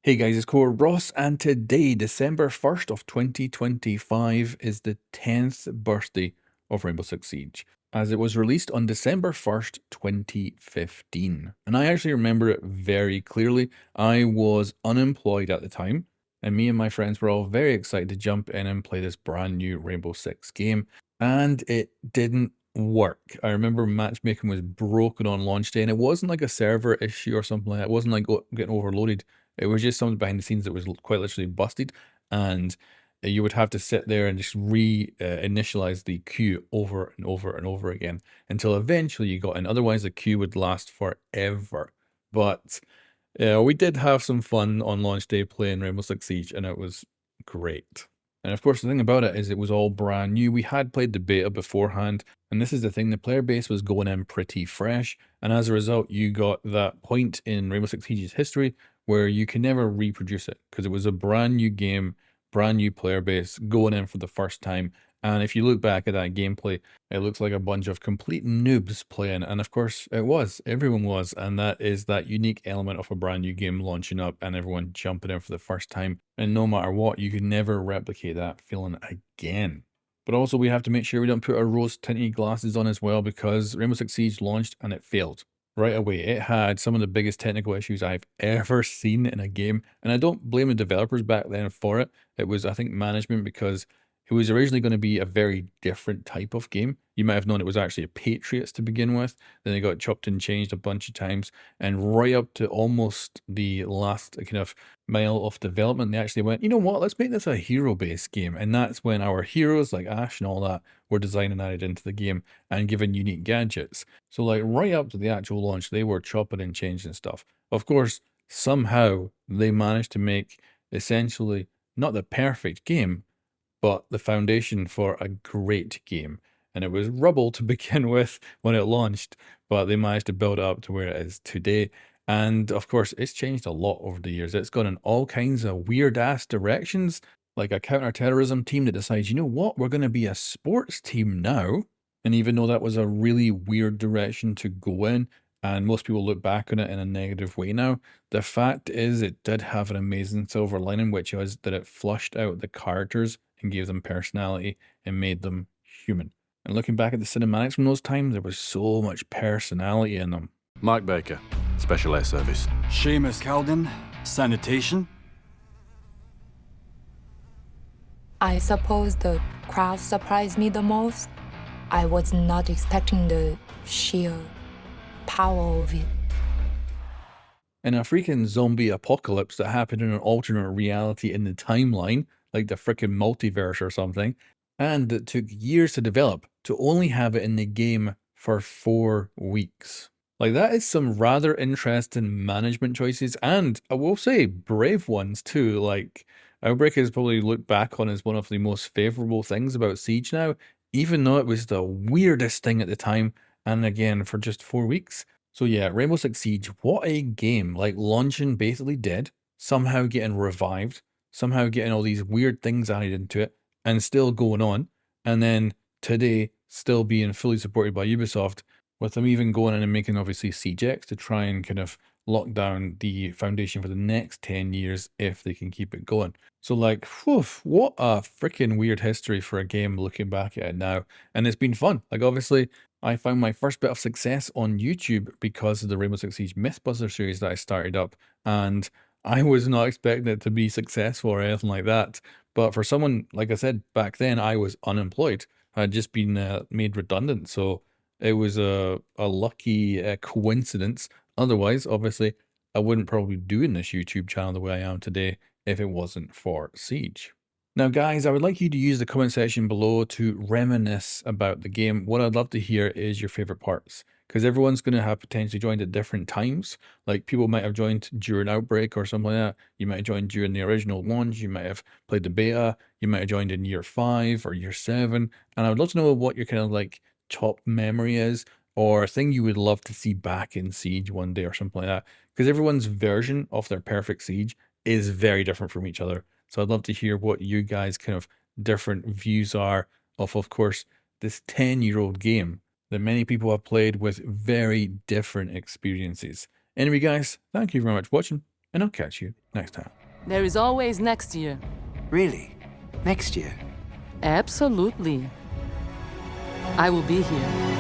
Hey guys, it's COREROSS, and today, December 1st of 2025, is the 10th birthday of Rainbow Six Siege, as it was released on December 1st, 2015. And I actually remember it very clearly. I was unemployed at the time, and me and my friends were all very excited to jump in and play this brand new Rainbow Six game, and it didn't work. I remember matchmaking was broken on launch day, and it wasn't like a server issue or something like that. It wasn't like getting overloaded. It was just something behind the scenes that was quite literally busted, and you would have to sit there and just initialize the queue over and over and over again until eventually you got in. Otherwise, the queue would last forever. But we did have some fun on launch day playing Rainbow Six Siege, and it was great. And of course, the thing about it is it was all brand new. We had played the beta beforehand, and this is the thing, the player base was going in pretty fresh, and as a result, you got that point in Rainbow Six Siege's history where you can never reproduce it because it was a brand new game, brand new player base going in for the first time. And if you look back at that gameplay, it looks like a bunch of complete noobs playing. And of course, it was. Everyone was. And that is that unique element of a brand new game launching up and everyone jumping in for the first time. And no matter what, you can never replicate that feeling again. But also, we have to make sure we don't put our rose-tinted glasses on as well, because Rainbow Six Siege launched and it failed right away. It had some of the biggest technical issues I've ever seen in a game, and I don't blame the developers back then for it. It was, I think, management, because it was originally going to be a very different type of game. You might have known it was actually a Patriots to begin with, then it got chopped and changed a bunch of times, and right up to almost the last kind of mile of development, they actually went, you know what, let's make this a hero-based game. And that's when our heroes like Ash and all that were designed and added into the game and given unique gadgets. So like right up to the actual launch, they were chopping and changing stuff. Of course, somehow they managed to make essentially not the perfect game, but the foundation for a great game. And it was rubble to begin with when it launched, but they managed to build it up to where it is today. And of course, it's changed a lot over the years. It's gone in all kinds of weird ass directions, like a counterterrorism team that decides, you know what, we're going to be a sports team now. And even though that was a really weird direction to go in, and most people look back on it in a negative way now, the fact is it did have an amazing silver lining, which was that it flushed out the characters and gave them personality and made them human. And looking back at the cinematics from those times, there was so much personality in them. Mike Baker, Special Air Service. Seamus Calden, Sanitation. I suppose the crowd surprised me the most. I was not expecting the sheer power of it. In a freaking zombie apocalypse that happened in an alternate reality in the timeline, like the freaking multiverse or something, and that took years to develop to only have it in the game for 4 weeks. Like, that is some rather interesting management choices, and I will say brave ones too. Like, Outbreak is probably looked back on as one of the most favorable things about Siege now, even though it was the weirdest thing at the time, and again for just 4 weeks. So yeah, Rainbow Six Siege, what a game. Like, launching basically dead, somehow getting revived, somehow getting all these weird things added into it, and still going on. And then today, still being fully supported by Ubisoft, with them even going in and making obviously Siege X to try and kind of lock down the foundation for the next 10 years if they can keep it going. So like, whew, what a freaking weird history for a game looking back at it now. And it's been fun. Like, obviously, I found my first bit of success on YouTube because of the Rainbow Six Siege Mythbuster series that I started up, and I was not expecting it to be successful or anything like that. But for someone, like I said, back then I was unemployed. I had just been made redundant, so it was a lucky coincidence. Otherwise, obviously, I wouldn't probably be doing this YouTube channel the way I am today if it wasn't for Siege. Now, guys, I would like you to use the comment section below to reminisce about the game. What I'd love to hear is your favorite parts, because everyone's going to have potentially joined at different times. Like, people might have joined during Outbreak or something like that. You might have joined during the original launch. You might have played the beta. You might have joined in year 5 or year 7. And I would love to know what your kind of like top memory is, or a thing you would love to see back in Siege one day or something like that. Because everyone's version of their perfect Siege is very different from each other. So I'd love to hear what you guys kind of different views are of course, this 10-year-old game that many people have played with very different experiences. Anyway, guys, thank you very much for watching. and I'll catch you next time. There is always next year. Really? Next year? Absolutely. I will be here.